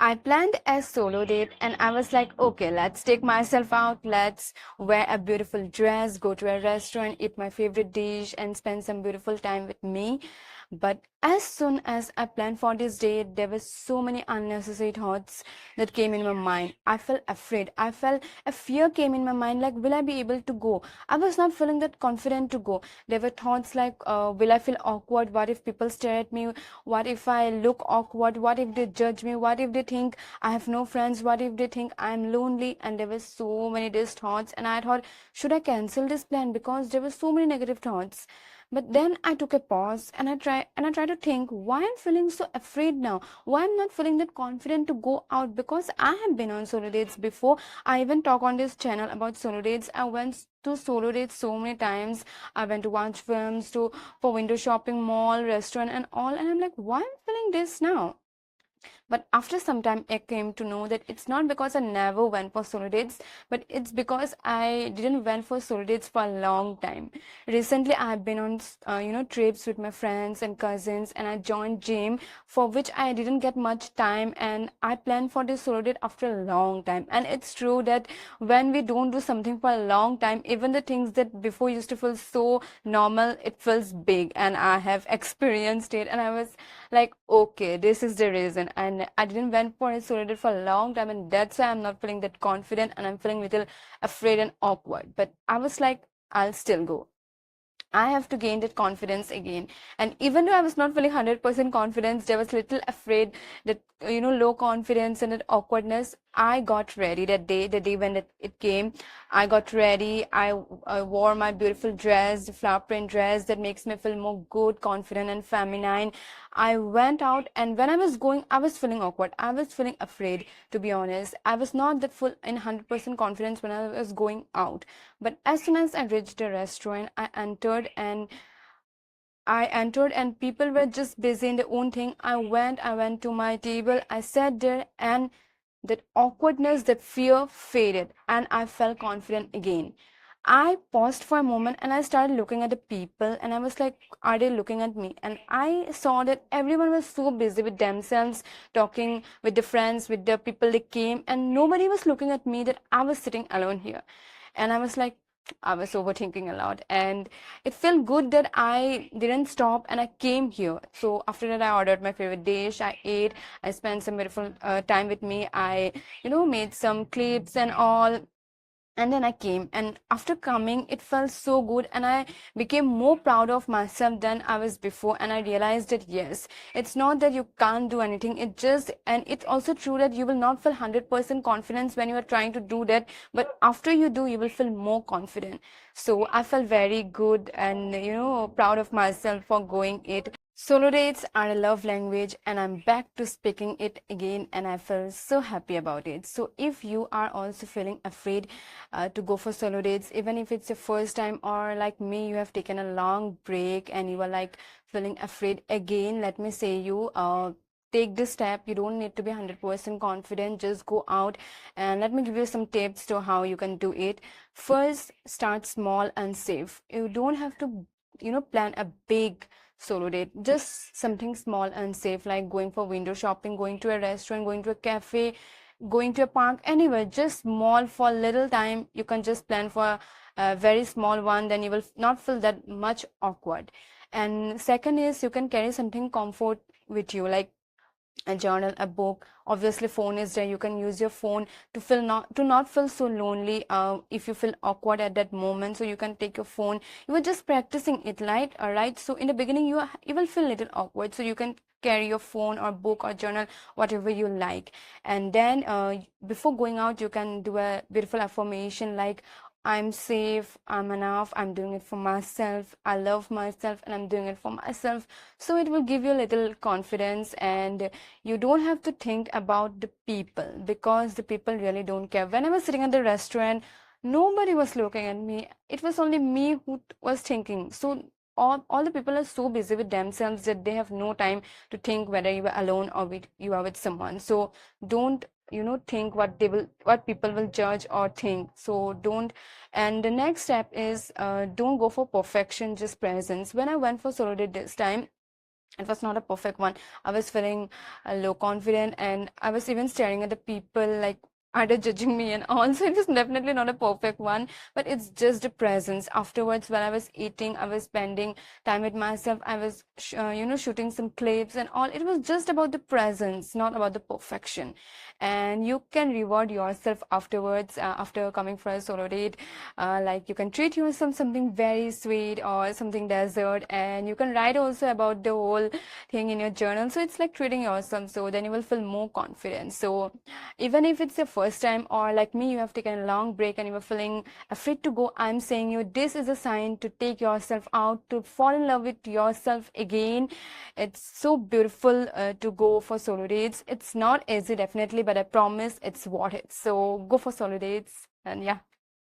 I planned a solo date and I was like, okay, let's take myself out. Let's wear a beautiful dress, go to a restaurant, eat my favorite dish, and spend some beautiful time with me. But as soon as I planned for this date, there were so many unnecessary thoughts that came in my mind. I felt afraid. I felt a fear came in my mind like, will I be able to go? I was not feeling that confident to go. There were thoughts like, will I feel awkward? What if people stare at me? What if I look awkward? What if they judge me? What if they think I have no friends? What if they think I'm lonely? And there were so many these thoughts, and I thought, should I cancel this plan? Because there were so many negative thoughts. But then I took a pause and I tried to think why I'm feeling so afraid now. Why I'm not feeling that confident to go out, because I have been on solo dates before. I even talk on this channel about solo dates. I went to solo dates so many times. I went to watch films, to for window shopping, mall, restaurant, and all. And I'm like, why I'm feeling this now? But after some time, I came to know that it's not because I never went for solo dates, but it's because I didn't went for solo dates for a long time. Recently, I have been on trips with my friends and cousins, and I joined gym, for which I didn't get much time, and I planned for this solo date after a long time. And it's true that when we don't do something for a long time, even the things that before used to feel so normal, it feels big. And I have experienced it, and I was like, okay, this is the reason. And I didn't went for it solo date for a long time, and that's why I'm not feeling that confident, and I'm feeling little afraid and awkward. But I was like, I'll still go. I have to gain that confidence again. And even though I was not feeling 100% confidence, there was little afraid, that, low confidence and that awkwardness. I got ready that day, the day when it came. I got ready. I wore my beautiful dress, the flower print dress that makes me feel more good, confident, and feminine. I went out, and when I was going, I was feeling awkward. I was feeling afraid, to be honest. I was not that full in 100% confidence when I was going out. But as soon as I reached the restaurant, I entered and people were just busy in their own thing. I went to my table, I sat there, and that awkwardness, that fear faded, and I felt confident again. I paused for a moment and I started looking at the people, and I was like, are they looking at me? And I saw that everyone was so busy with themselves, talking with the friends, with the people they came, and nobody was looking at me, that I was sitting alone here. And I was like, I was overthinking a lot, and it felt good that I didn't stop and I came here. So after that, I ordered my favorite dish, I ate, I spent some beautiful time with me. I, made some clips and all, and then I came, and after coming, it felt so good, and I became more proud of myself than I was before. And I realized that yes, it's not that you can't do anything, and it's also true that you will not feel 100% confidence when you are trying to do that, but after you do, you will feel more confident. So I felt very good and, proud of myself for going it. Solo dates are a love language, and I'm back to speaking it again, and I feel so happy about it. So, if you are also feeling afraid to go for solo dates, even if it's your first time, or like me, you have taken a long break and you are like feeling afraid again, let me say you take this step. You don't need to be 100% confident, just go out, and let me give you some tips to how you can do it. First, start small and safe. You don't have to, plan a big solo date. Just something small and safe, like going for window shopping, going to a restaurant, going to a cafe, going to a park, anywhere. Just small for little time. You can just plan for a very small one, then you will not feel that much awkward. And second is, you can carry something comfort with you, like a journal, a book. Obviously, phone is there. You can use your phone to not feel so lonely. If you feel awkward at that moment, so you can take your phone. You are just practicing it, right? All right. So in the beginning, you will feel a little awkward. So you can carry your phone or book or journal, whatever you like. And then before going out, you can do a beautiful affirmation like, I'm safe, I'm enough, I'm doing it for myself, I love myself, and I'm doing it for myself. So it will give you a little confidence, and you don't have to think about the people, because the people really don't care. When I was sitting at the restaurant, nobody was looking at me. It was only me who was thinking. So all the people are so busy with themselves that they have no time to think whether you are alone or you are with someone. So don't, think what people will judge or think. So don't. And the next step is, don't go for perfection, just presence. When I went for solo date this time, It was not a perfect one. I was feeling low confident, and I was even staring at the people like, are they judging me and all. So it was definitely not a perfect one, but it's just the presence. Afterwards, while I was eating, I was spending time with myself. I was shooting some clips and all. It was just about the presence, not about the perfection. And you can reward yourself afterwards, after coming for a solo date. Like, you can treat yourself something very sweet or something dessert, and you can write also about the whole thing in your journal. So it's like treating yourself, so then you will feel more confident. So even if it's your first time, or like me, you have taken a long break and you were feeling afraid to go, I'm saying you, this is a sign to take yourself out, to fall in love with yourself again. It's so beautiful to go for solo dates. It's not easy, definitely, but I promise it's worth it. So go for solo dates. And yeah.